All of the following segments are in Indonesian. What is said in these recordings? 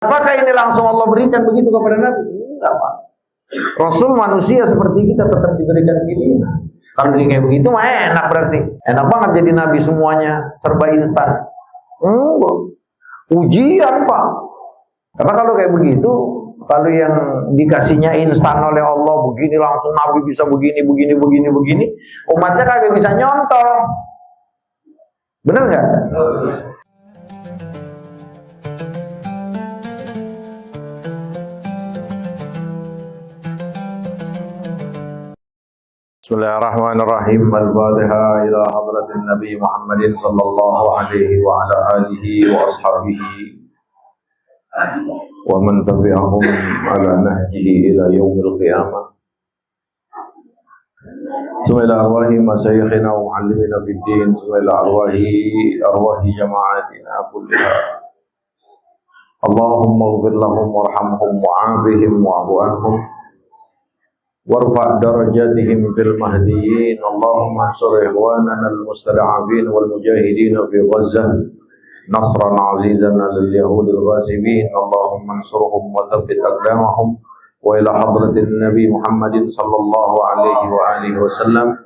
Apakah ini langsung Allah berikan begitu kepada Nabi? Enggak, Pak. Rasul manusia seperti kita tetap diberikan pilihan. Kalau dia kayak begitu mah enak berarti. Enak banget jadi Nabi semuanya serba instan. Ujian, Pak. Karena kalau kayak begitu, kalau yang dikasihnya instan oleh Allah begini langsung Nabi bisa begini, umatnya kagak bisa nyontoh. Bener nggak? Bismillahirrahmanirrahim. Al-Fatihah ila hadratin Nabi Muhammadin sallallahu alaihi wa ala alihi wa ashabihi wa man tabi'ahum ala nahjihi ila yaumil qiyamah. Bismillah arwahi masyayikhina wa muallimina fid din. Bismillah arwahi jama'atina kulliha. Allahumma ighfir lahum warhamhum wa'afihim wa'fu anhum warfa' darajatihim fil mahdiyyin. Allahumma ansur ikhwanana al-mustada'afin wal mujahidin fi Ghazzah nasran azizan lil yahudil ghasibin. Allahumma ansurhum wa thabbit aqdamahum wa ila hadratin Nabi Muhammadin sallallahu alaihi wa alihi wasallam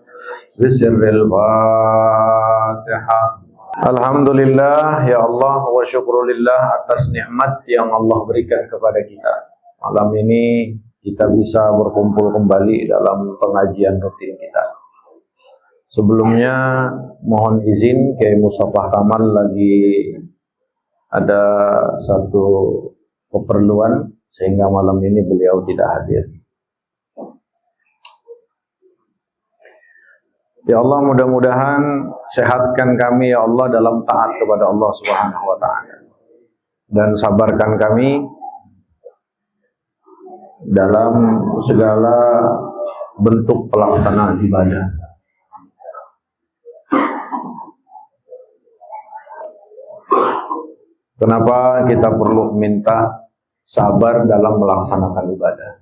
bisirril Fatihah. Alhamdulillah ya Allah wa syukrulillah atas nikmat yang Allah berikan kepada kita. Malam ini kita bisa berkumpul kembali dalam pengajian rutin kita. Sebelumnya mohon izin Kiai Mustafa Kamal lagi ada satu keperluan sehingga malam ini beliau tidak hadir. Ya Allah, mudah-mudahan sehatkan kami ya Allah dalam taat kepada Allah Subhanahu wa taala. Dan sabarkan kami dalam segala bentuk pelaksanaan ibadah. Kenapa kita perlu minta sabar dalam melaksanakan ibadah?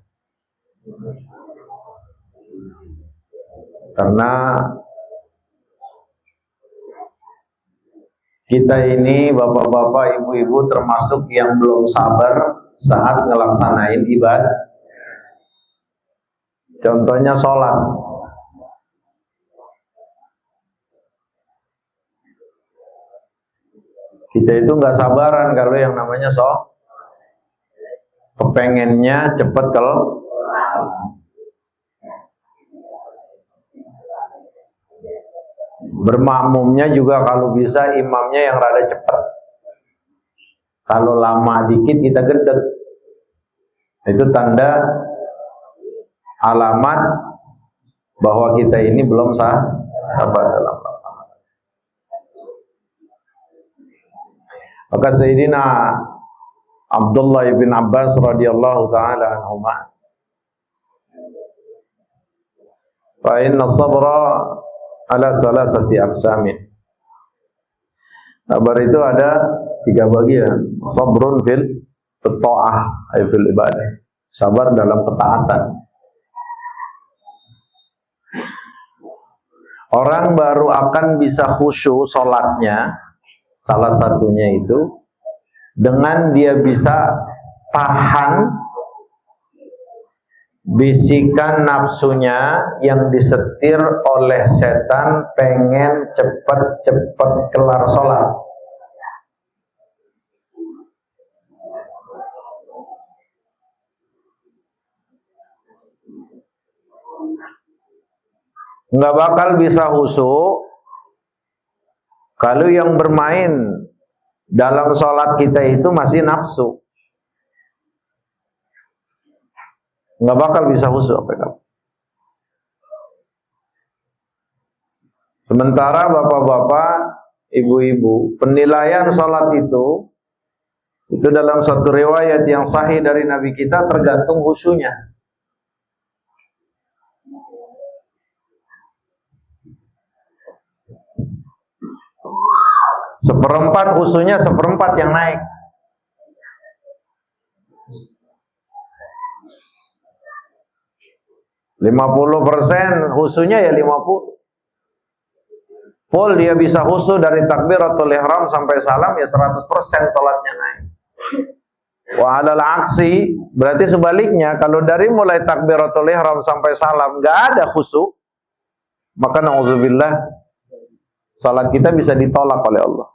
Karena kita ini bapak-bapak, ibu-ibu termasuk yang belum sabar saat ngelaksanain ibadah. Contohnya sholat. Kita itu nggak sabaran kalau yang namanya kepengennya cepet bermakmumnya juga kalau bisa imamnya yang rada cepet. Kalau lama dikit kita gedek. Itu tanda alamat bahwa kita ini belum sabar dalam melaksanakan. Maka Sayyidina Abdullah bin Abbas radhiyallahu taala anhuma, fa inna sabra ala salasati aqsamin. Sabar itu ada 3 bagian. Sabrun fil ta'ah, ay fil ibadah. Sabar dalam ketaatan. Orang baru akan bisa khusyuk sholatnya, salah satunya itu dengan dia bisa tahan bisikan nafsunya yang disetir oleh setan pengen cepet-cepet kelar sholat. Nggak bakal bisa khusyuk kalau yang bermain dalam sholat kita itu masih nafsu. Nggak bakal bisa khusyuk. Sementara bapak-bapak, ibu-ibu, penilaian sholat itu dalam satu riwayat yang sahih dari Nabi kita tergantung khusyuknya. Seperempat khusyuknya, seperempat yang naik. %50 khusyuknya ya 50. Full dia bisa khusyuk dari takbiratul ihram sampai salam ya 100% sholatnya naik. Wa 'alal aksi, berarti sebaliknya, kalau dari mulai takbiratul ihram sampai salam nggak ada khusyuk, maka na'udzubillah salat kita bisa ditolak oleh Allah.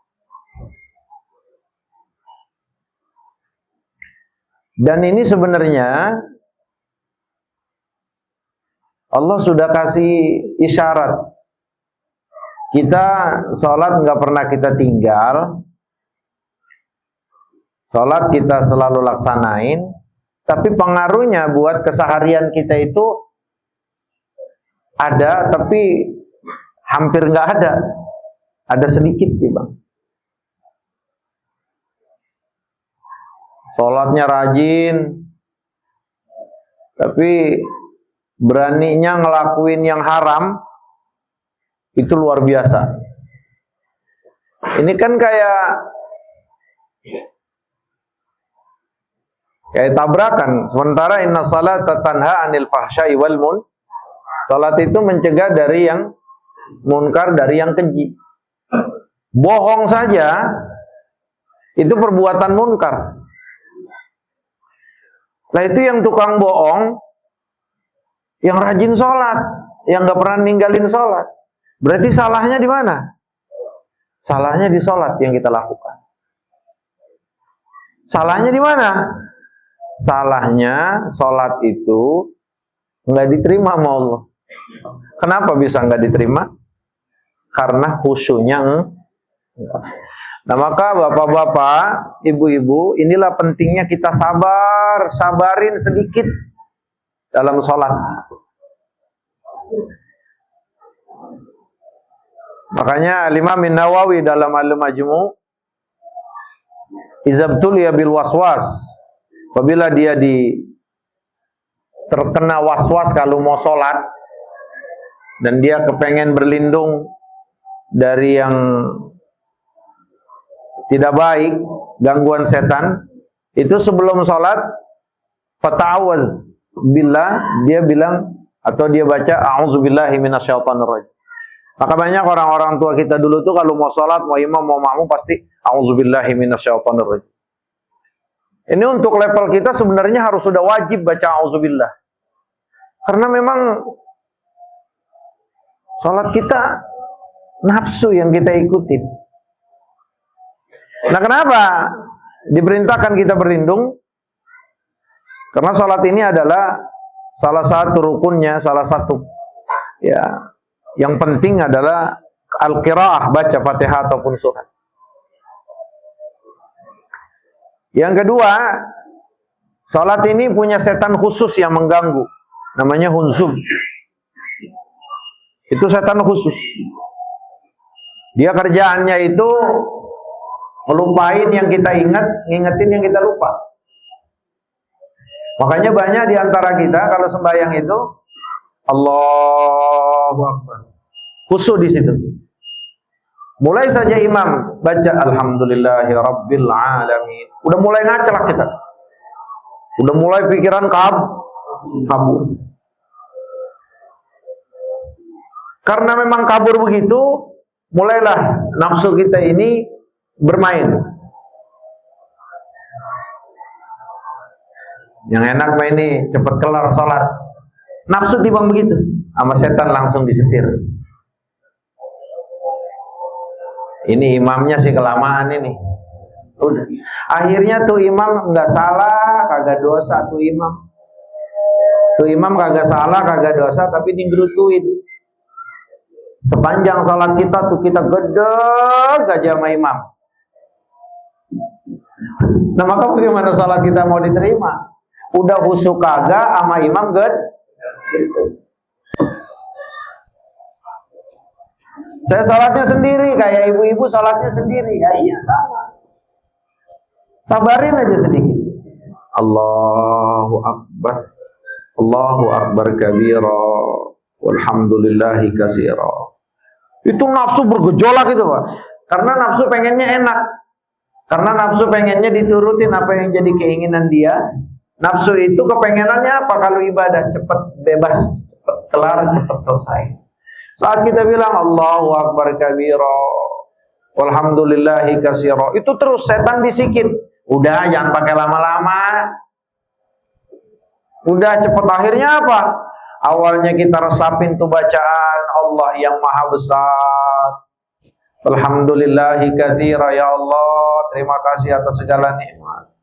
Dan ini sebenarnya Allah sudah kasih isyarat. Kita salat nggak pernah kita tinggal, salat kita selalu laksanain, tapi pengaruhnya buat keseharian kita itu ada, tapi hampir nggak ada. Ada sedikit sih bang. Salatnya rajin, tapi beraninya ngelakuin yang haram, itu luar biasa. Ini kan kayak tabrakan. Sementara inna salata tanha anil fahsya'i wal munkar. Salat itu mencegah dari yang munkar, dari yang keji. Bohong saja itu perbuatan munkar. Nah itu yang tukang bohong, yang rajin sholat, yang gak pernah ninggalin sholat. Berarti salahnya di mana? Salahnya di sholat yang kita lakukan. Salahnya di mana? Salahnya sholat itu nggak diterima sama Allah. Kenapa bisa nggak diterima? Karena khusyuknya enggak. Nah maka bapak-bapak, ibu-ibu, inilah pentingnya kita sabarin sedikit dalam sholat. Makanya Imam Nawawi dalam Al-Majmu' izabtuliya bil waswas, apabila dia terkena waswas kalau mau sholat dan dia kepengen berlindung dari yang tidak baik, gangguan setan, itu sebelum sholat fata'awaz billah, dia bilang atau dia baca a'udzubillahi minasyaitonir rajim. Maka banyak orang-orang tua kita dulu tuh kalau mau sholat, mau imam, mau makmum pasti a'udzubillahi minasyaitonir rajim. Ini untuk level kita sebenarnya harus sudah wajib baca a'udzubillah. Karena memang sholat kita nafsu yang kita ikutin. Nah kenapa diperintahkan kita berlindung? Karena sholat ini adalah salah satu rukunnya, salah satu ya yang penting adalah al-qiraah, baca Fatihah ataupun surat. Yang kedua, sholat ini punya setan khusus yang mengganggu, namanya hunzum. Itu setan khusus. Dia kerjaannya itu ngelupain yang kita ingat, ngingetin yang kita lupa. Makanya banyak di antara kita kalau sembahyang itu Allahu Akbar, khusyuk di situ. Mulai saja imam baca Alhamdulillahi Rabbil Alamin, udah mulai ngacelak kita, udah mulai pikiran kabur. Karena memang kabur begitu, mulailah nafsu kita ini bermain. Yang enak mah ini cepat kelar sholat. Nafsu timbang begitu, sama setan langsung disetir. Ini imamnya sih kelamaan ini. Udah. Akhirnya tuh imam nggak salah, kagak dosa tuh imam. Tuh imam kagak salah, kagak dosa, tapi digerutuin. Sepanjang sholat kita tuh kita gedeg aja sama imam. Nah maka bagaimana sholat kita mau diterima? Udah khusyuk kagak sama imam Saya sholatnya sendiri, kayak ibu-ibu sholatnya sendiri. Ya iya sama. Sabarin aja sedikit. Allahu Akbar, Allahu Akbar kabira, walhamdulillahi katsira. Itu nafsu bergejolak itu Pak. Karena nafsu pengennya enak. Karena nafsu pengennya diturutin apa yang jadi keinginan dia. Nafsu itu kepengenannya apa? Kalau ibadah cepat bebas, cepat kelar, cepat selesai. Saat kita bilang Allahu Akbar kabira, walhamdulillahi katsira, itu terus setan bisikin, Udah, jangan pakai lama-lama. Udah cepet, akhirnya apa? Awalnya kita resapin tuh bacaan Allah yang maha besar. Alhamdulillahi katsira, ya Allah, terima kasih atas segala nikmat.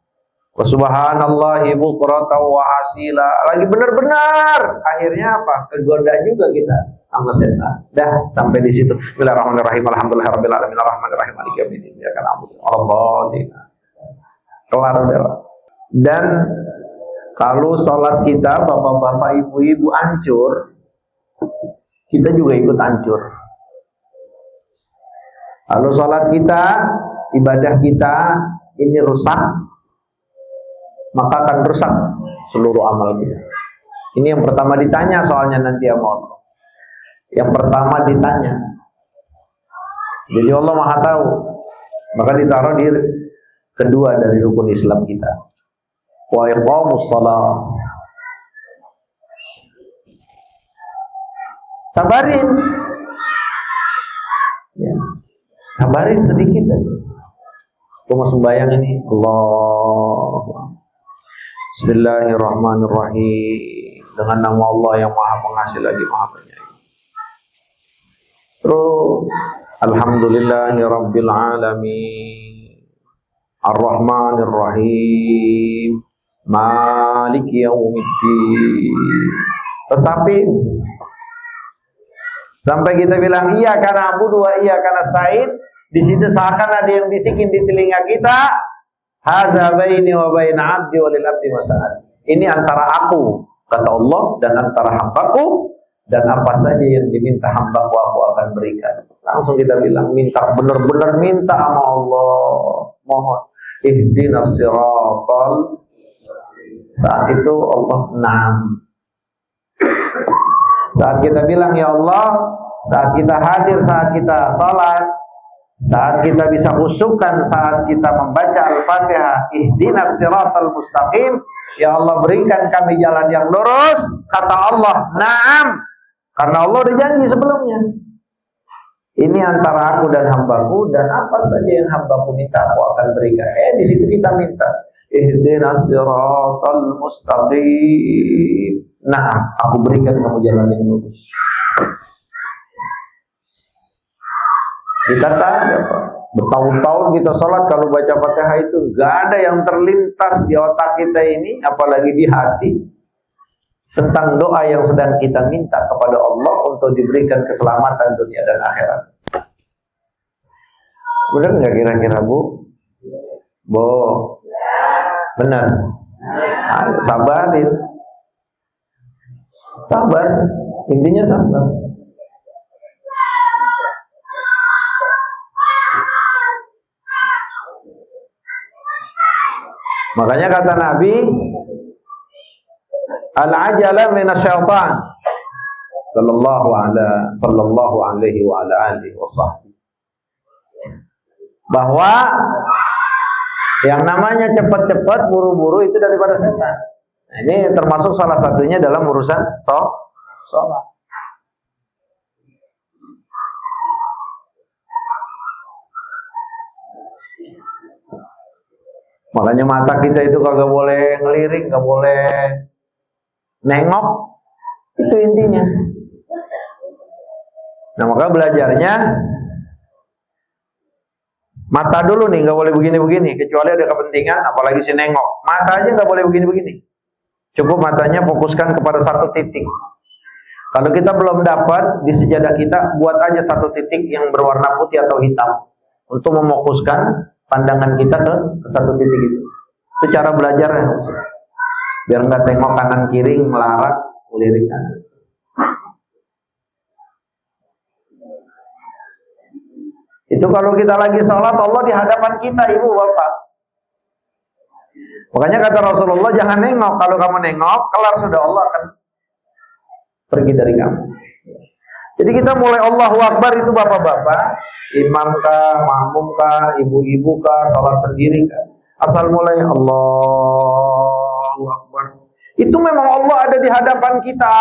Wa subhanallahi bukratan wa asila. Lagi benar-benar. Akhirnya apa? Kegoda juga kita sama setan. Dah sampai di situ. Bismillahirrahmanirrahim. Alhamdulillahirabbil alamin arrahmanirrahim maliki yaumiddin. Iyyaka na'budu wa iyyaka nasta'in. Kelar udah. Dan kalau sholat kita bapak-bapak, ibu-ibu hancur, kita juga ikut hancur. Kalau sholat kita, ibadah kita ini rusak, maka akan rusak seluruh amal kita. Ini yang pertama ditanya soalnya nanti sama Allah. Yang pertama ditanya. Jadi Allah Maha tahu. Maka ditaruh di kedua dari rukun Islam kita. Wa iqamus shalah. Sabarin. Ya. Sabarin sedikit aja. Cuma sembahyang ini Allah. Bismillahirrahmanirrahim. Dengan nama Allah yang Maha Pengasih lagi Maha Penyayang. Terus Alhamdulillahirabbil alamin. Ar-Rahmanir-Rahim. Maliki yaumiddin. Resapin. Sampai kita bilang iya karena na'budu wa iyyaka nasta'in. Di situ seakan ada yang bisikin di telinga kita. Hadza baini wa baina 'abdi wa lil 'abdi mas'al. Ini antara aku, kata Allah, dan antara hambaku, dan apa saja yang diminta hambaku aku akan berikan. Langsung kita bilang minta, benar-benar minta sama Allah. Mohon ihdinas siratal. Saat itu Allah na'am. Saat kita bilang ya Allah, saat kita hadir, saat kita salat, saat kita bisa khusyukkan, saat kita membaca Al-Fatihah, ihdinas siratal mustaqim, ya Allah berikan kami jalan yang lurus, kata Allah na'am, karena Allah udah janji sebelumnya. Ini antara aku dan hambaku, dan apa saja yang hambaku minta aku akan berikan. Di situ kita minta ihdinas siratal mustaqim. Nah, aku berikan kamu jalan yang lurus. Kita tanya, Pak. Bertahun-tahun kita sholat, kalau baca Fatihah itu gak ada yang terlintas di otak kita ini, apalagi di hati, tentang doa yang sedang kita minta kepada Allah untuk diberikan keselamatan dunia dan akhirat. Benar nggak kira-kira, Bu? Bu, benar. Sabarin. Sabar, intinya sabar. Makanya kata Nabi, al-ajala minasyaitan. Sallallahu alaihi wa ala alihi wasallam. Bahwa yang namanya cepat-cepat, buru-buru itu daripada setan. Nah, ini termasuk salah satunya dalam urusan sholat. Makanya mata kita itu kagak boleh ngelirik, kagak boleh nengok. Itu intinya. Nah, maka belajarnya mata dulu nih, nggak boleh begini-begini, kecuali ada kepentingan, apalagi si nengok. Mata aja nggak boleh begini-begini. Cukup matanya fokuskan kepada satu titik. Kalau kita belum dapat di sejadah kita, buat aja satu titik yang berwarna putih atau hitam untuk memokuskan pandangan kita ke satu titik itu. Itu cara belajarnya. Biar nggak tengok kanan kiri, melarat, melirik kanan. Itu kalau kita lagi sholat, Allah di hadapan kita, ibu bapak. Makanya kata Rasulullah, jangan nengok. Kalau kamu nengok, kelar sudah, Allah akan pergi dari kamu. Jadi kita mulai Allahu Akbar itu bapak-bapak, imam kah, makmum kah, ibu-ibu kah, sholat sendiri kah, asal mulai Allahu Akbar, itu memang Allah ada di hadapan kita,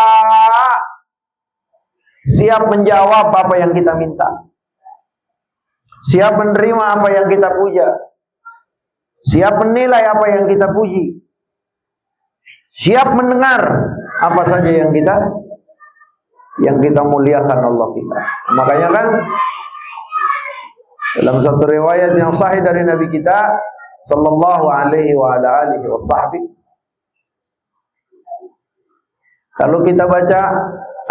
siap menjawab apa yang kita minta, siap menerima apa yang kita puja, siap menilai apa yang kita puji, siap mendengar apa saja yang kita muliakan Allah kita. Makanya kan dalam satu riwayat yang sahih dari Nabi kita sallallahu alaihi wa ala alihi wasahbihi, kalau kita baca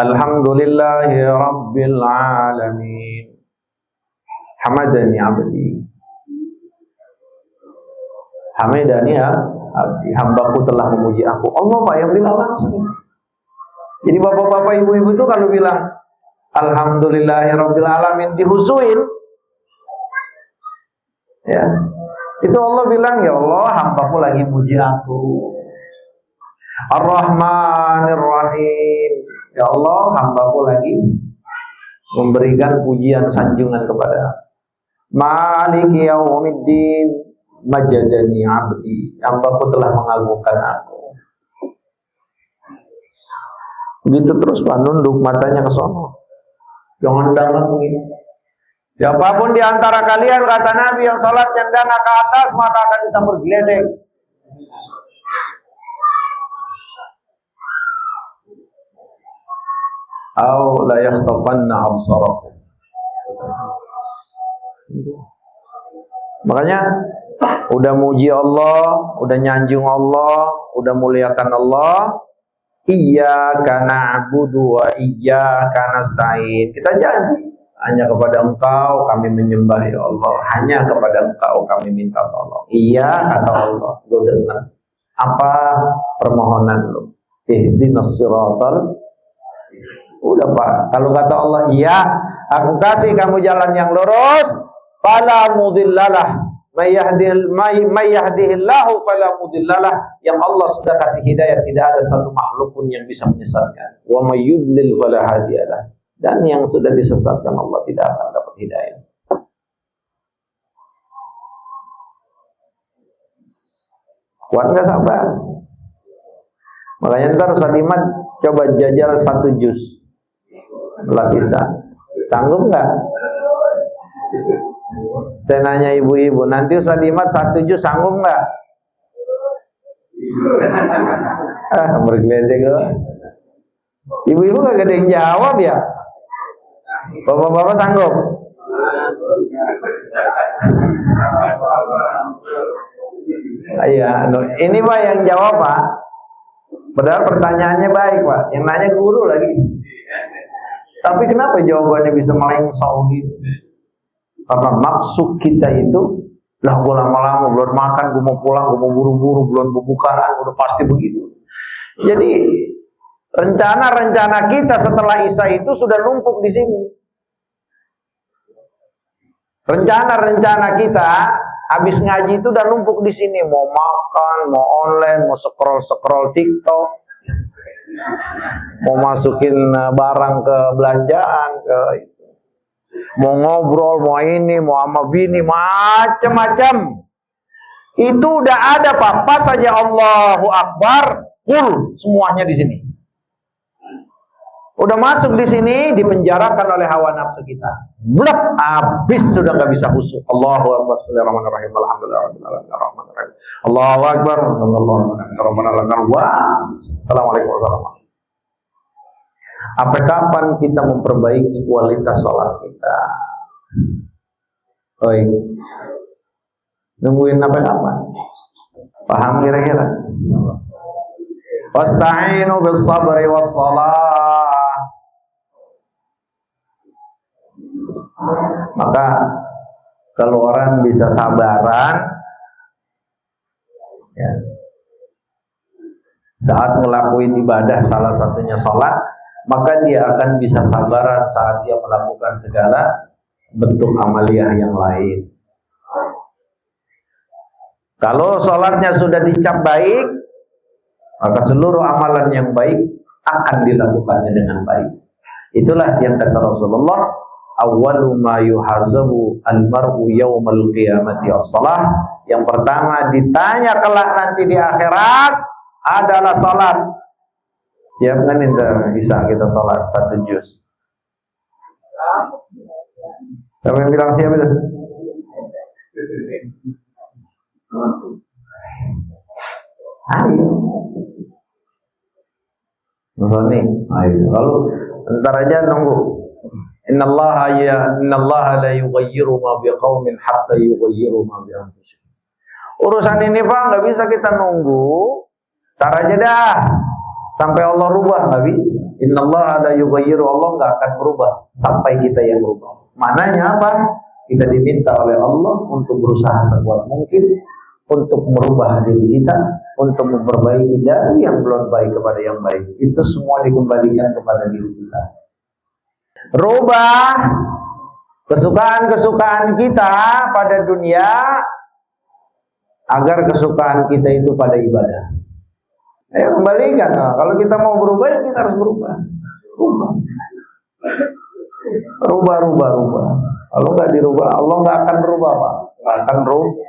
alhamdulillahi rabbil alamin hamadani abdi, hamidani abdi, hambaku telah memuji aku. Allah Pak yang bilang langsung. Jadi bapak-bapak, ibu-ibu itu kalau bilang alhamdulillahi rabbil alamin dihusuin, ya, itu Allah bilang, ya Allah, hambaku lagi muji aku. Ar-Rahmanir Rahim, ya Allah, hambaku lagi memberikan pujian sanjungan kepada Maliki Yaumiddin, majadani abdi, hambaku telah mengagungkan aku. Begitu terus Pak, nunduk matanya ke sono, jangan dangak begini. Siapapun di antara kalian, kata Nabi, yang salatnya dangak ke atas, maka akan disambut geledek. Au la yakhtafanna absarakum. Makanya udah muji Allah, udah nyanjung Allah, udah muliakan Allah. Iyyaka na'budu wa iyyaka nasta'in. Kita janji hanya kepada Engkau kami menyembah, ya Allah. Hanya kepada Engkau kami minta tolong. Iya kata Allah. Gue dengar. Apa permohonan lu? Ihdinas siratal. Udah Pak. Kalau kata Allah, iya, aku kasih kamu jalan yang lurus. Fala mudhillalah. Mayyahdihillahu fala mudhillalah. Yang Allah sudah kasih hidayah, tidak ada satu makhluk pun yang bisa menyesatkan. Wa may yudlil fala hadiyalah. Dan yang sudah disesatkan Allah tidak akan dapat hidayah. Kuat nggak sabar? Makanya ntar Ustaz Imad coba jajal 1 juz lapisan. Sanggup nggak? Saya nanya ibu-ibu, nanti Ustaz Imad 1 juz sanggup nggak? Bergeledek loh. Ibu-ibu gak ada yang jawab ya? Bapak-bapak sanggup? Iya, ini Pak yang jawab Pak. Padahal pertanyaannya baik Pak, yang nanya guru lagi. Tapi kenapa jawabannya bisa melengsong gitu? Karena maksud kita itu, lah gue lama-lama belum makan, gue mau pulang, gue mau buru-buru, belum pembukaan, udah pasti begitu. Jadi rencana-rencana kita setelah Isya itu sudah numpuk di sini. Rencana-rencana kita habis ngaji itu udah numpuk di sini. Mau makan, mau online, mau scroll TikTok, mau masukin barang ke belanjaan, ke mau ngobrol, mau ini, mau sama bini, macam-macam. Itu udah ada Pak. Pas saja Allahu Akbar, full semuanya di sini. Udah masuk di sini, dipenjarakan oleh hawa nafsu kita. Blek, habis sudah nggak bisa khusyuk. Allahu Akbar, Bismillahirrahmanirrahim, Alhamdulillahirrahmanirrahim. Allahu Akbar, Alhamdulillahirrahmanirrahim. Assalamualaikum warahmatullahi wabarakatuh. Apa kapan kita memperbaiki kualitas sholat kita? Oi, nungguin apa kapan? Paham kira-kira? Wasta'inu bis sabri was shalah. Maka kalau orang bisa sabaran ya, saat ngelakuin ibadah salah satunya sholat, maka dia akan bisa sabaran saat dia melakukan segala bentuk amaliyah yang lain. Kalau sholatnya sudah dicap baik, maka seluruh amalan yang baik akan dilakukannya dengan baik. Itulah yang kata Rasulullah, awwalu ma yuhasabu al-mar'u yawmal qiyamati as-salah. Yang pertama ditanya kelak nanti di akhirat adalah salat. Ya kan bisa kita salat 1 juz. Siapa yang bilang siapa itu? Ayo. Nih, ayo. Lalu ntar aja nunggu. Innallaha la yughayyiru ma biqaumin hatta yughayyiru ma bi anfusihim. Urusan ini Pak nggak bisa kita nunggu. Ntar aja dah sampai Allah rubah, nggak bisa. Innallaha la yughayyiru, Allah nggak akan berubah sampai kita yang berubah. Mananya apa? Kita diminta oleh Allah untuk berusaha sekuat mungkin untuk merubah diri kita, untuk memperbaiki dari yang belum baik kepada yang baik. Itu semua dikembalikan kepada diri kita. Rubah kesukaan-kesukaan kita pada dunia agar kesukaan kita itu pada ibadah. Ayo kembalikan. Nah, kalau kita mau berubah, ya kita harus berubah. Rubah. Kalau nggak dirubah, Allah nggak akan berubah, Pak. Nggak akan berubah.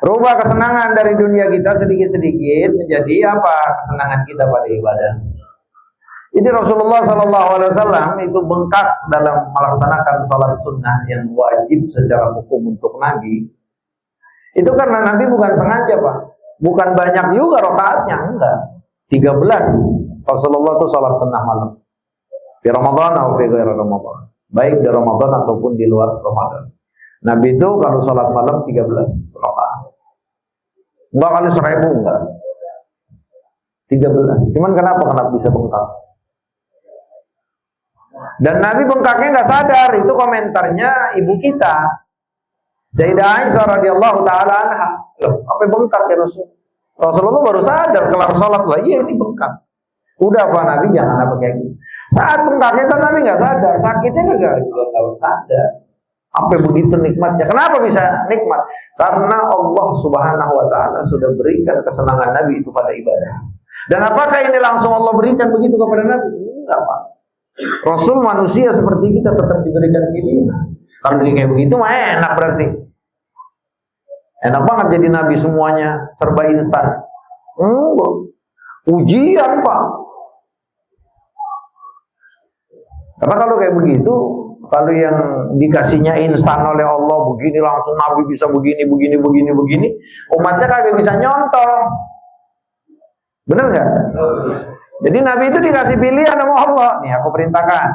Rubah kesenangan dari dunia kita sedikit-sedikit menjadi apa? Kesenangan kita pada ibadah. Jadi Rasulullah SAW itu bengkak dalam melaksanakan sholat sunnah yang wajib secara hukum untuk Nabi. Itu karena Nabi bukan sengaja, Pak. Bukan banyak juga rakaatnya, enggak. 13 Rasulullah itu sholat sunnah malam. Di Ramadan atau di luar Ramadan. Baik di Ramadan ataupun di luar Ramadan. Nabi itu kalau sholat malam 13 rakaat. Enggak kali 1000, enggak. 13. Cuman kenapa bisa bengkak? Dan Nabi bengkaknya nggak sadar. Itu komentarnya ibu kita Sayyidah Aisyah radhiyallahu taala anha. Loh, apa bengkak ya Rasulullah baru sadar kelar sholat lah. Iya ini bengkak. Udah Pak Nabi jangan apa kayak gitu. Saat bengkaknya kan Nabi nggak sadar, sakitnya nggak sadar. Apa begitu nikmatnya? Kenapa bisa nikmat? Karena Allah Subhanahu wa taala sudah berikan kesenangan Nabi itu pada ibadah. Dan apakah ini langsung Allah berikan begitu kepada Nabi? Enggak, Pak. Rasul manusia seperti kita tetap diberikan pilihan. Kalau kayak begitu mah enak berarti. Enak banget jadi Nabi semuanya serba instan. Ujian, Pak. Karena kalau kayak begitu, kalau yang dikasihnya instan oleh Allah begini langsung Nabi bisa begini, umatnya kagak bisa nyontoh. Bener nggak? Jadi Nabi itu dikasih pilihan sama Allah. Nih aku perintahkan.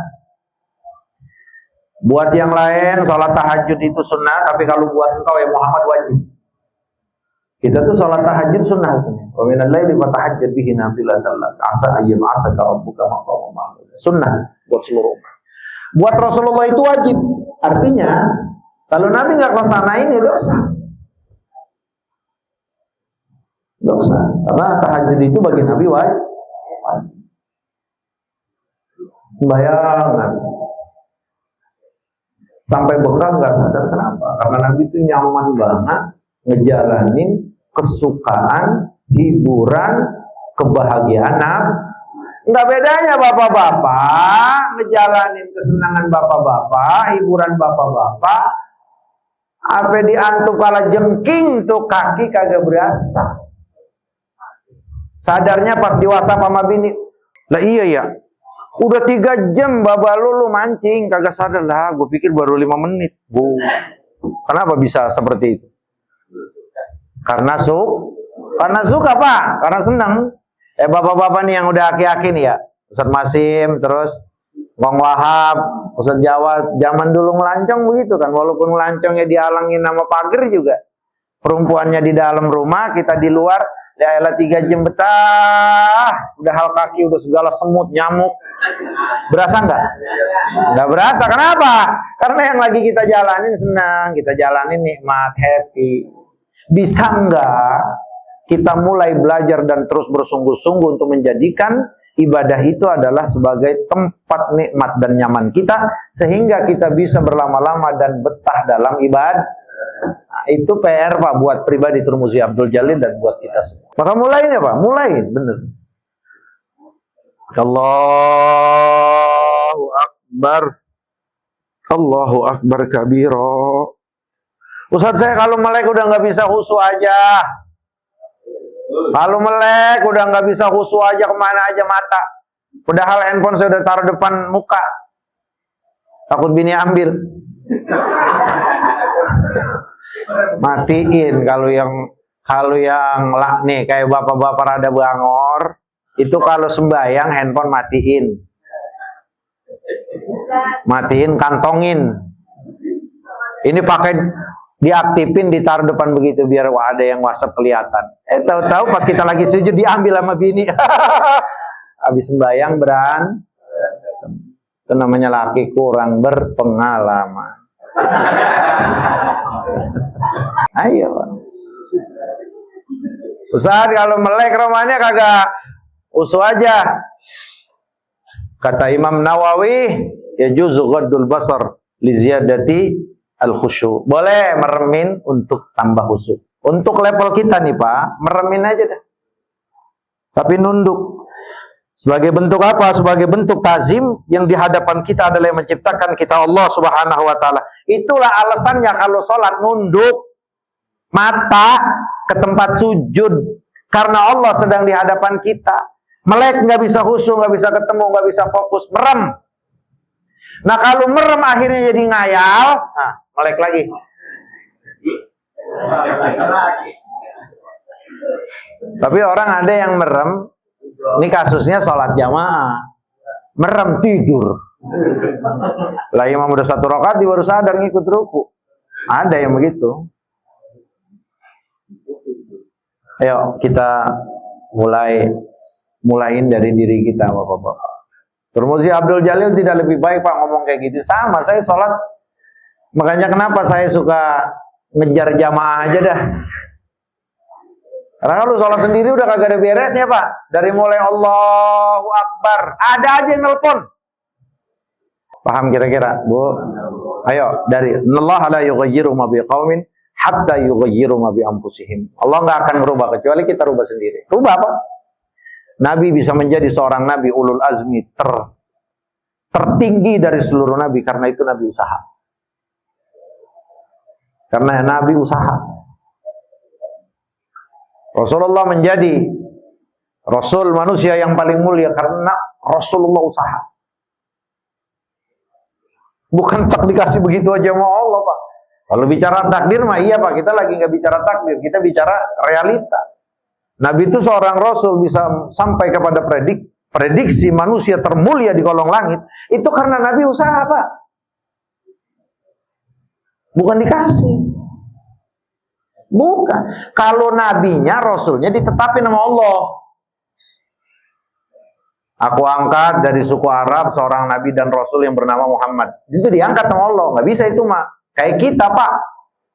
Buat yang lain sholat tahajud itu sunnah, tapi kalau buat engkau ya Muhammad wajib. Kita tuh sholat tahajud sunnah itu. Wa minal laili fatahajjad bihi nafilatan lak asa ayyam asaka rabbuka maqama mahmud. Sunnah buat seluruh umat. Buat Rasulullah itu wajib. Artinya kalau Nabi nggak laksanain ya dosa. Dosa. Karena tahajud itu bagi Nabi wajib. Bayangan sampai bengkak nggak sadar kenapa? Karena Nabi itu nyaman banget ngejalanin kesukaan, hiburan, kebahagiaan. Nggak bedanya bapak-bapak ngejalanin kesenangan bapak-bapak, hiburan bapak-bapak. Apa diantuk kala jengking tuh kaki kagak berasa. Sadarnya pas di WhatsApp sama bini. Lah iya ya. Udah 3 jam baba lu mancing kagak sadar lah. Gue pikir baru 5 menit. Kenapa bisa seperti itu? Karena suka Pak. Karena senang. Bapak-bapak nih yang udah aki-aki nih ya. Ustaz Masim, terus Bang Wahab, Ustaz Jawa, zaman dulu ngelancong begitu kan. Walaupun ngelancongnya dihalangin sama pagar juga. Perempuannya di dalam rumah, kita di luar. Ya elah 3 jam betah. Udah hal kaki, udah segala semut, nyamuk. Berasa nggak? Nggak berasa. Kenapa? Karena yang lagi kita jalanin senang, kita jalanin nikmat, happy. Bisa nggak kita mulai belajar dan terus bersungguh-sungguh untuk menjadikan ibadah itu adalah sebagai tempat nikmat dan nyaman kita, sehingga kita bisa berlama-lama dan betah dalam ibadah. Nah, itu PR Pak buat pribadi Turmuzi Abdul Jalil dan buat kita semua. Maka mulainya Pak, mulai bener. Allahu Akbar. Allahu Akbar kabiro. Ustaz saya kalau melek udah nggak bisa khusyuk aja. Kalau melek udah nggak bisa khusyuk aja, kemana aja mata. Padahal handphone saya udah taruh depan muka. Takut bini ambil. Matiin. Kalau yang nih kayak bapak-bapak rada bangor, itu kalau sembahyang handphone matiin. Matiin, kantongin. Ini pakai diaktifin, ditaruh depan begitu biar ada yang WhatsApp kelihatan. Tahu-tahu pas kita lagi sujud diambil sama bini. Habis sembahyang itu namanya laki kurang berpengalaman. Ayo. Ustaz kalau melek romannya kagak usuh aja. Kata Imam Nawawi, yajuzu ghaddul basar li ziyadati al-khusyu'. Boleh meremin untuk tambah khusyuk. Untuk level kita nih Pak, meremin aja dah. Tapi nunduk. Sebagai bentuk apa? Sebagai bentuk tazim yang di hadapan kita adalah yang menciptakan kita Allah Subhanahu wa taala. Itulah alasannya kalau sholat nunduk mata ke tempat sujud karena Allah sedang di hadapan kita. Melek nggak bisa khusyuk, nggak bisa ketemu, nggak bisa fokus, merem. Nah kalau merem akhirnya jadi ngayal, nah melek lagi. Tapi orang ada yang merem, ini kasusnya sholat jamaah, merem tidur. Lah imam udah 1 rakaat dia baru sadar ngikut ruku. Ada yang begitu. Ayo kita mulain dari diri kita Bapak-bapak. Turmuzi Abdul Jalil tidak lebih baik Pak ngomong kayak gitu. Sama, saya sholat. Makanya kenapa saya suka ngejar jamaah aja dah. Karena kalau sholat sendiri udah kagak ada beresnya Pak. Dari mulai Allahu Akbar, ada aja yang nelpon. Paham kira-kira Bu? Ayo dari Allah la yughayyiru ma biqaumin hatta yughayyiru ma bi anfusihim. Allah nggak akan merubah kecuali kita rubah sendiri. Rubah apa? Nabi bisa menjadi seorang nabi ulul azmi tertinggi dari seluruh nabi karena itu nabi usaha. Karena nabi usaha. Rasulullah menjadi rasul manusia yang paling mulia karena Rasulullah usaha. Bukan tak dikasih begitu aja sama Allah Pak. Kalau bicara takdir mah iya Pak, kita lagi nggak bicara takdir, kita bicara realita. Nabi itu seorang Rasul bisa sampai kepada prediksi manusia termulia di kolong langit. Itu karena Nabi usaha Pak. Bukan dikasih. Bukan. Kalau Nabinya, Rasulnya ditetapin sama Allah. Aku angkat dari suku Arab seorang Nabi dan Rasul yang bernama Muhammad. Itu diangkat sama Allah. Nggak bisa itu mah. Kayak kita Pak.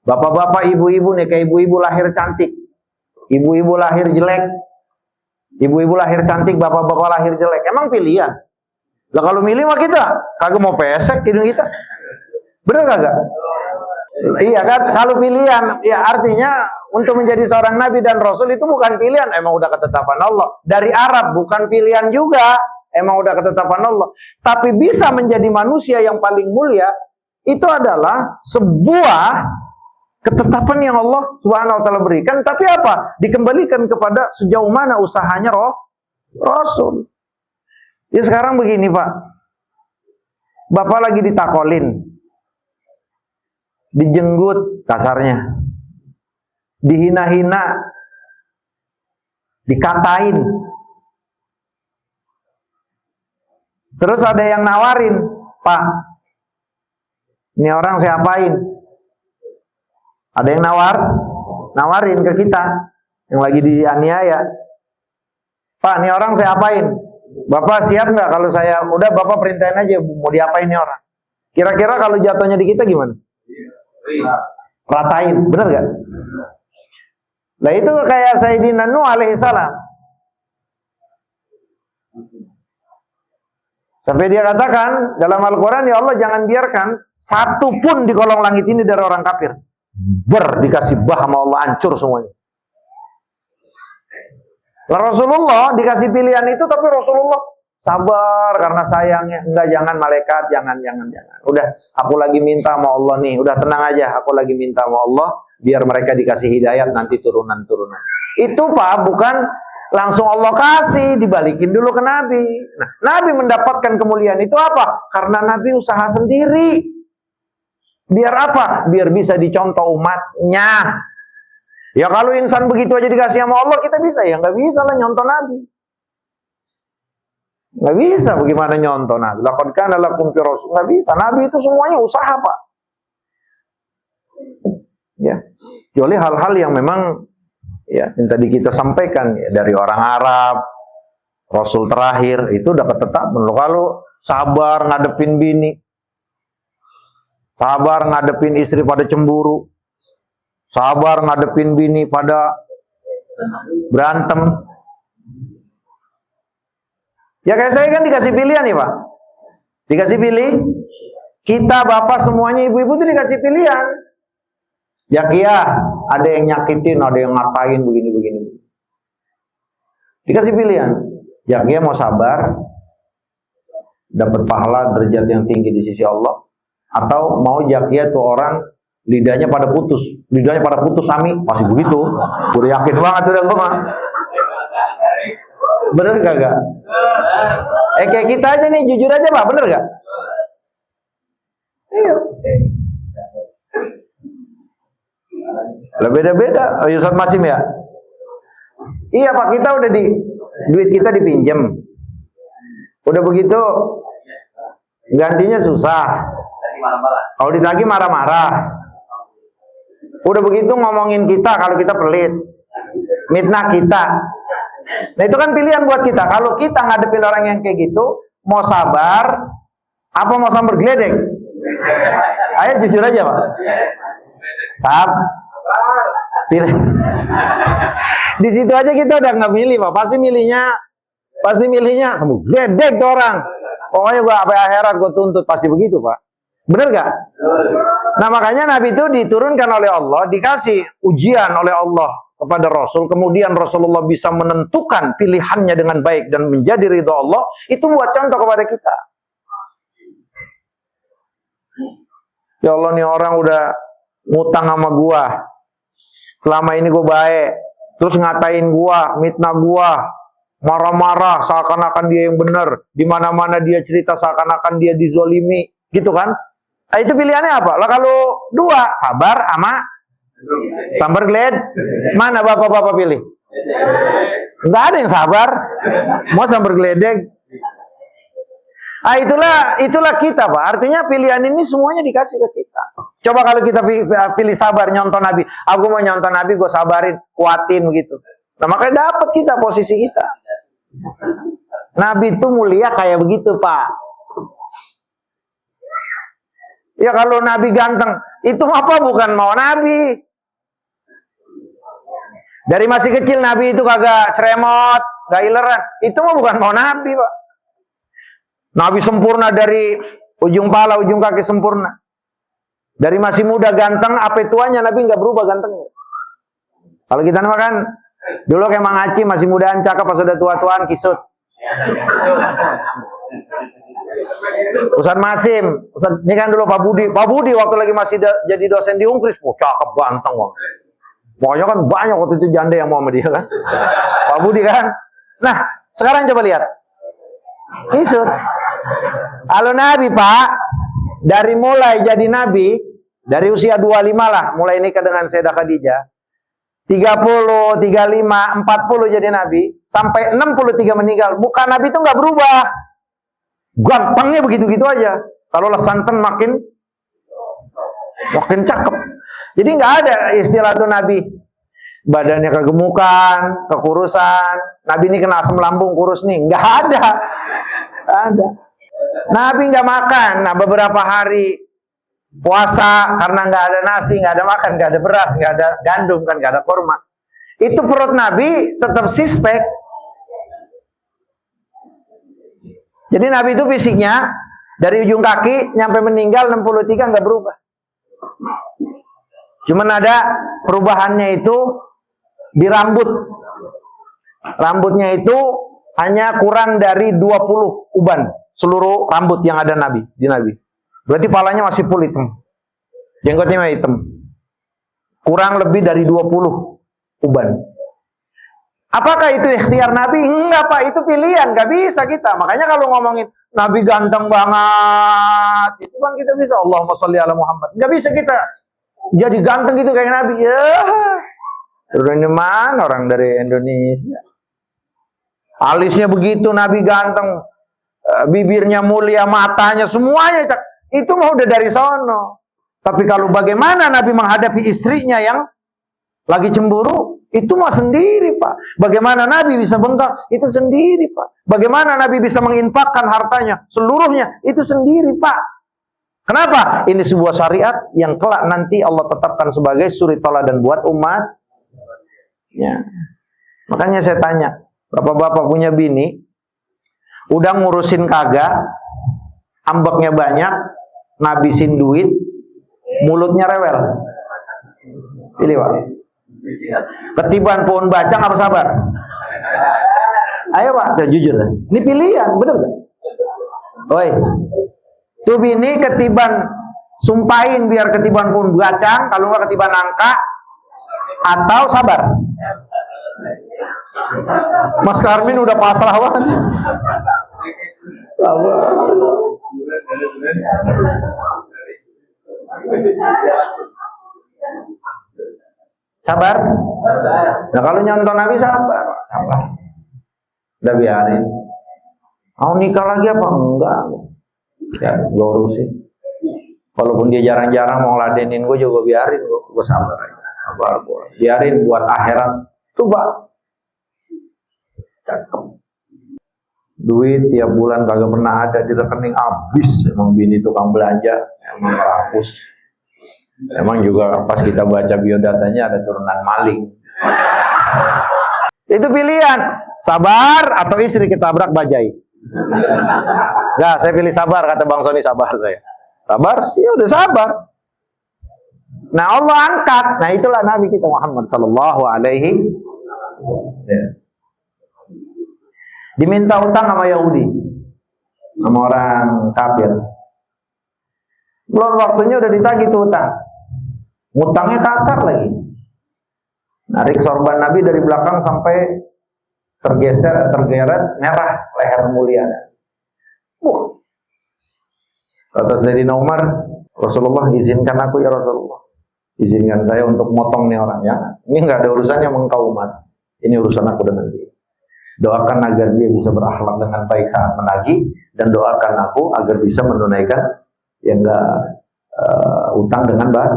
Bapak-bapak, ibu-ibu nih. Kayak ibu-ibu lahir cantik. Ibu-ibu lahir jelek, ibu-ibu lahir cantik, bapak-bapak lahir jelek. Emang pilihan? Lah kalau milih mah kita kagak mau pesek hidung kita. Bener kagak? Iya kan? Kalau pilihan, ya artinya untuk menjadi seorang nabi dan rasul itu bukan pilihan, emang udah ketetapan Allah. Dari Arab bukan pilihan juga, emang udah ketetapan Allah. Tapi bisa menjadi manusia yang paling mulia itu adalah sebuah ketetapan yang Allah Subhanahu wa taala berikan, tapi apa? Dikembalikan kepada sejauh mana usahanya Rasul. Ya sekarang begini Pak. Bapak lagi ditakolin. Dijenggut kasarnya. Dihina-hina. Dikatain. Terus ada yang nawarin, Pak, ini orang saya apain? Ada yang nawarin ke kita yang lagi dianiaya. Pak, ini orang saya apain? Bapak siap nggak kalau saya udah Bapak perintahin aja mau diapain ini orang? Kira-kira kalau jatuhnya di kita gimana? Ratain, bener gak? Nah itu kayak Sayyidina Nuh alaihissalam. Sampai dia katakan dalam Al-Quran, ya Allah jangan biarkan satu pun di kolong langit ini dari orang kafir. Dikasih bah sama Allah, hancur semuanya. Rasulullah dikasih pilihan itu, tapi Rasulullah sabar karena sayangnya. Enggak, jangan malaikat, jangan. Udah, aku lagi minta sama Allah nih. Udah tenang aja, aku lagi minta sama Allah biar mereka dikasih hidayat nanti turunan-turunan. Itu Pak, bukan langsung Allah kasih, dibalikin dulu ke Nabi. Nah, Nabi mendapatkan kemuliaan itu apa? Karena Nabi usaha sendiri. Biar apa? Biar bisa dicontoh umatnya. Ya kalau insan begitu aja dikasih sama Allah, kita bisa ya? Nggak bisa lah nyontoh Nabi. Nggak bisa bagaimana nyontoh Nabi. Laqad kana lakum fi rasul. Nggak bisa. Nabi itu semuanya usaha, Pak. Ya. Kecuali hal-hal yang memang ya yang tadi kita sampaikan ya, dari orang Arab, Rasul terakhir itu dapat tetap. Kalau sabar ngadepin bini, sabar ngadepin istri pada cemburu, sabar ngadepin bini pada berantem. Ya kayak saya kan dikasih pilihan nih Pak. Dikasih pilih. Kita bapak semuanya ibu-ibu itu dikasih pilihan. Ya kia, ada yang nyakitin, ada yang ngapain begini-begini. Dikasih pilihan. Ya kia mau sabar, dapat pahala derajat yang tinggi di sisi Allah, atau mau Jakia tuh orang lidahnya pada putus Ami, pasti begitu. Udah yakin banget udah gue mah. Bener gak? Kayak kita aja nih, jujur aja Pak, bener gak? Iya. Lah beda-beda, Ustaz Masim ya? Iya Pak, kita udah duit kita dipinjem. Udah begitu gantinya susah. Kalau ditagih marah-marah. Udah begitu ngomongin kita kalau kita pelit. Mitnah kita. Nah itu kan pilihan buat kita. Kalau kita ngadepin orang yang kayak gitu, mau sabar apa mau sambar geledek? Ayo jujur aja Pak. Di situ aja kita udah nggak milih Pak. Pasti milihnya sambil geledek tuh orang. Pokoknya gua sampai akhirat gua tuntut, pasti begitu Pak. Bener gak? Nah makanya Nabi itu diturunkan oleh Allah, dikasih ujian oleh Allah kepada Rasul, kemudian Rasulullah bisa menentukan pilihannya dengan baik dan menjadi ridha Allah, itu buat contoh kepada kita. Ya Allah nih orang udah ngutang sama gua, selama ini gua baik, terus ngatain gua, mitnah gua, marah-marah seakan-akan dia yang benar, di mana-mana dia cerita seakan-akan dia dizolimi, gitu kan? Nah, itu pilihannya apa? Lah kalau dua, sabar sama sambar gled. Mana bapak-bapak pilih? Enggak ada yang sabar. Mau sambar geledek. Ah itulah kita, Pak. Artinya pilihan ini semuanya dikasih ke kita. Coba kalau kita pilih sabar nyonton Nabi. Aku mau nyonton Nabi, gue sabarin, kuatin begitu. Nah, makanya dapat kita posisi kita. Nabi itu mulia kayak begitu, Pak. Ya kalau Nabi ganteng, itu apa bukan mau Nabi. Dari masih kecil Nabi itu kagak ceremot, gak ileran. Itu mah bukan mau Nabi, Pak. Nabi sempurna dari ujung pala, ujung kaki sempurna. Dari masih muda ganteng, apa tuanya Nabi nggak berubah gantengnya. Kalau kita nama kan, dulu kayak Mang Aceh masih mudaan cakep, pas udah tua-tuaan kisut. Ustaz Masim, ini kan dulu Pak Budi waktu lagi masih jadi dosen di Unkris, cakep ganteng bang. Pokoknya kan banyak waktu itu janda yang mau sama dia kan. Pak Budi kan. Nah, sekarang coba lihat. Kisut. Kalau Nabi Pak, dari mulai jadi Nabi, dari usia 25 lah, mulai nikah dengan Sayyidah Khadijah. 30, 35, 40 jadi Nabi, sampai 63 meninggal. Muka Nabi itu nggak berubah. Gampangnya begitu-gitu aja. Kalau lah santan makin cakep. Jadi nggak ada istilah tuh Nabi badannya kegemukan, kekurusan. Nabi ini kena asam lambung kurus nih, nggak ada. Ada. Nabi nggak makan. Nah beberapa hari puasa karena nggak ada nasi, nggak ada makan, nggak ada beras, nggak ada gandum kan, nggak ada kurma. Itu perut Nabi tetap sispek. Jadi Nabi itu fisiknya dari ujung kaki nyampe meninggal 63 nggak berubah. Cuman ada perubahannya itu di rambut. Rambutnya itu hanya kurang dari 20 uban seluruh rambut yang ada di Nabi. Berarti palanya masih full hitam. Jenggotnya masih hitam. Kurang lebih dari 20 uban. Apakah itu ikhtiar Nabi? Enggak Pak, itu pilihan, gak bisa kita. Makanya kalau ngomongin Nabi ganteng banget. Itu bang kita bisa. Allahumma sholli ala Muhammad. Nggak bisa kita jadi ganteng gitu kayak Nabi. Ya. Dari mana orang dari Indonesia? Alisnya begitu, Nabi ganteng. Bibirnya mulia, matanya, semuanya. Itu mah udah dari sono. Tapi kalau bagaimana Nabi menghadapi istrinya yang lagi cemburu, itu mah sendiri, Pak. Bagaimana Nabi bisa bengkak, itu sendiri, Pak. Bagaimana Nabi bisa menginfakkan hartanya seluruhnya, itu sendiri, Pak. Kenapa? Ini sebuah syariat yang kelak nanti Allah tetapkan sebagai suri teladan buat umat. Ya. Makanya saya tanya, bapak-bapak punya bini, udah ngurusin kagak, ambeknya banyak, ngabisin duit, mulutnya rewel. Pilih, Pak. Ketiban pohon bacang apa sabar? Ayo Pak, jujur. Ini pilihan, bener gak? Oi, tuh bini ketiban sumpahin biar ketiban pohon bacang, kalau nggak ketiban nangka, atau sabar? Mas Karmin udah pasrah banget. Sabar. Nah kalau nyontoh Nabi sabar. Udah biarin. Mau nikah lagi apa? Enggak. Ya, gue urusin. Walaupun dia jarang-jarang mau ladenin gue juga biarin. Gue sabar aja. Sabar gue. Biarin buat akhirat. Coba. Cakep. Duit tiap bulan kagak pernah ada di rekening, habis. Emang bini tukang belanja. Emang rakus. Emang juga pas kita baca biodatanya ada turunan maling. Itu pilihan, sabar atau istri ketabrak bajai. Nah, saya pilih sabar, kata Bang Sony, sabar saya. Sabar sih, udah sabar. Nah Allah angkat, nah itulah Nabi kita Muhammad Sallallahu Alaihi. Diminta utang sama Yahudi, sama orang kafir. Belum waktunya udah ditagih tuh utang. Ngutangnya kasar lagi. Narik sorban Nabi dari belakang sampai tergeret merah leher mulia. Kata Sayyidina Umar, Rasulullah izinkan aku ya Rasulullah. Izinkan saya untuk motong nih orangnya. Ini nggak ada urusannya sama engkau umat. Ini urusan aku dengan dia. Doakan agar dia bisa berakhlak dengan baik saat menagih, dan doakan aku agar bisa menunaikan yang enggak utang dengan baik.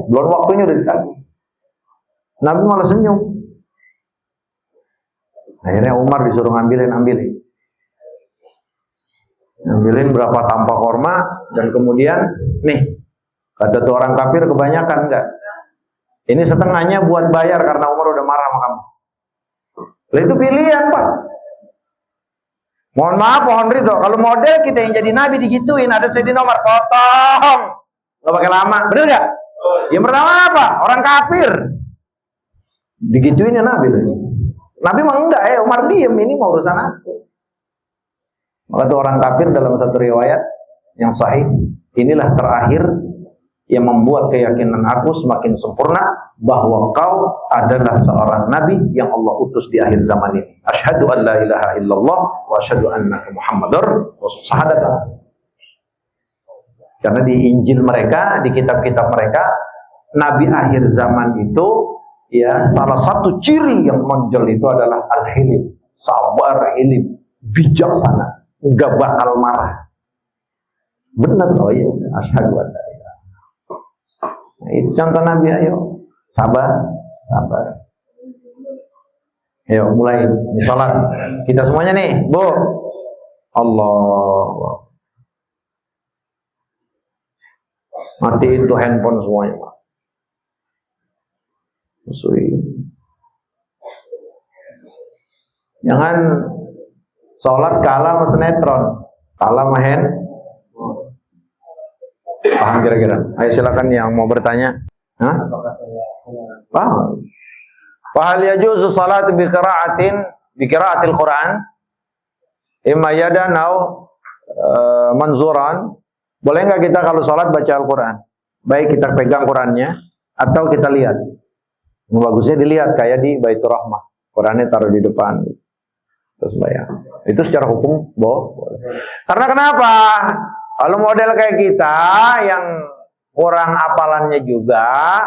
Belum waktunya udah ditagih. Nabi malah senyum. Akhirnya Umar disuruh ngambilin berapa tampah korma, dan kemudian nih kata tuh orang kafir, kebanyakan enggak. Ini setengahnya buat bayar karena Umar udah marah sama kamu. Lah itu pilihan, Pak. Mohon maaf, pohon ridho. Kalau model kita yang jadi nabi digituin, ada Sayyidina Umar, potong. Gak pakai lama, bener gak? Yang pertama apa? Orang kafir. Digituin ya nabi lagi. Nabi mah enggak, Umar diem, ini mau urusan aku. Maka itu orang kafir dalam satu riwayat yang sahih, inilah terakhir yang membuat keyakinan aku semakin sempurna bahwa kau adalah seorang nabi yang Allah utus di akhir zaman ini. Asyhadu an la ilaha illallah wa asyhadu annaka Muhammadar Rasulullah. Karena di Injil mereka, di kitab-kitab mereka, nabi akhir zaman itu ya salah satu ciri yang menonjol itu adalah al-hilim, sabar, hilim, bijaksana, enggak bakal marah. Benar loh ya, asyhadu an la ilaha. Nah, itu contoh nabi, ayo sabar. Ayo mulai di sholat. Kita semuanya nih, Bu. Allah. Matiin tuh handphone semuanya, Pak. Jangan sholat kalah sama sinetron, kalah sama paham kira-kira? Ayo silakan yang mau bertanya. Hah? Paham? Fahal yajuzu salat bi qira'atil Quran imma yadan au manzuran. Boleh nggak kita kalau sholat baca Al-Quran? Baik kita pegang Qurannya atau kita lihat. Bagusnya dilihat kayak di Baitur Rahmah. Qurannya taruh di depan. Terus bayang. Itu secara hukum boleh. Karena kenapa? Kalau model kayak kita yang kurang hafalannya juga,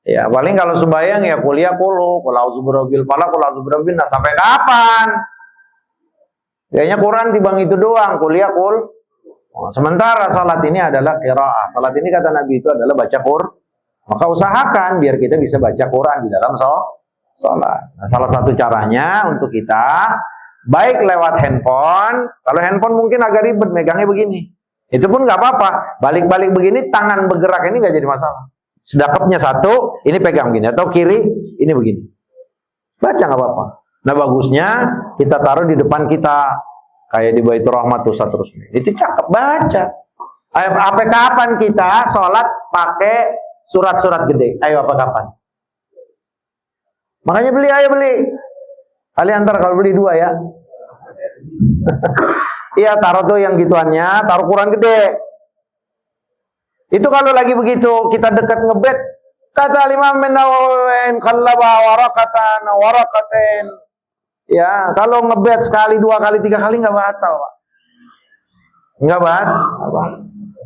ya paling kalau sembahyang ya kuliah kulu, auzubirobil falaq, auzubirobil nas, sampai kapan? Kayaknya Quran dibang itu doang, kuliah kul. Sementara salat ini adalah qiraah. Salat ini kata Nabi itu adalah baca Quran. Maka usahakan biar kita bisa baca Quran di dalam salat. Nah, salah satu caranya untuk kita baik lewat handphone. Kalau handphone mungkin agak ribet megangnya begini. Itu pun nggak apa-apa. Balik-balik begini, tangan bergerak ini nggak jadi masalah. Sedekapnya satu, ini pegang begini, atau kiri, ini begini. Baca nggak apa-apa. Nah bagusnya kita taruh di depan kita, kayak di Baitur Rahmat tuh terus. Itu cakep, baca. Apa kapan kita sholat pakai surat-surat gede? Ayo apa kapan? Makanya beli, ayo beli. Kalian antar kalau beli 2 ya. Iya, taruh tuh yang gituannya, taruh Quran gede. Itu kalau lagi begitu, kita dekat ngebet, kata Imam Nawawi, kallaba waraqatan. Ya, kalau ngebet sekali, 2 kali, 3 kali nggak batal, Pak. Nggak batal.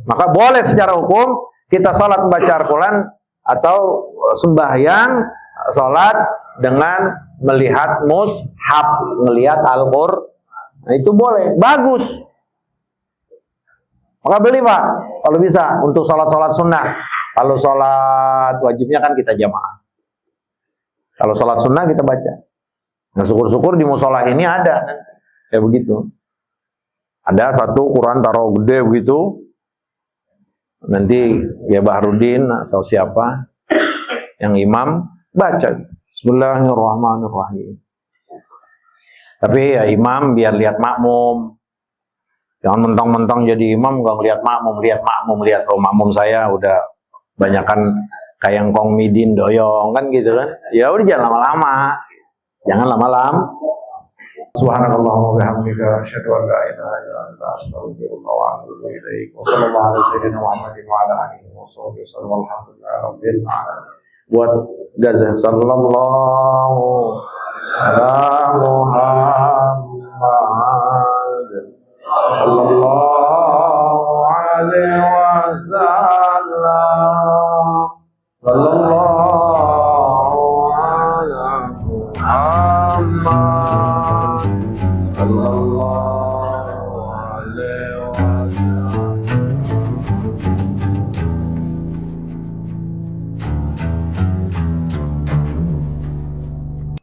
Maka boleh secara hukum kita sholat membaca Al-Quran atau sembahyang sholat dengan melihat mushaf, melihat Al-Quran. Nah, itu boleh, bagus. Maka beli Pak, kalau bisa untuk sholat-sholat sunnah. Kalau sholat wajibnya kan kita jamaah. Kalau sholat sunnah kita baca. Nah syukur-syukur di musola ini ada, kayak begitu. Ada satu Quran taruh gede begitu. Nanti ya Bahrudin atau siapa yang imam baca. Bismillahirrahmanirrahim. Tapi ya imam biar lihat makmum. Jangan mentang-mentang jadi imam nggak lihat makmum, lihat oh makmum saya udah banyakan kayak kong midin doyong kan gitu kan. Ya udah jangan lama-lama. Jangan lama-lama. Subhanakallahumma wa bihamdika asyhadu an la ilaha illa anta astaghfiruka wa atubu ilaik. Wa sallallahu ala sayyidina Muhammadin wa ala alihi wa sahbihi wasallam. Alhamdulillahi rabbil alamin. Wa sallallahu ala Muhammad sallallahu alaihi wasallam. Sallallahu Muhammad sallallahu alaihi wasallam.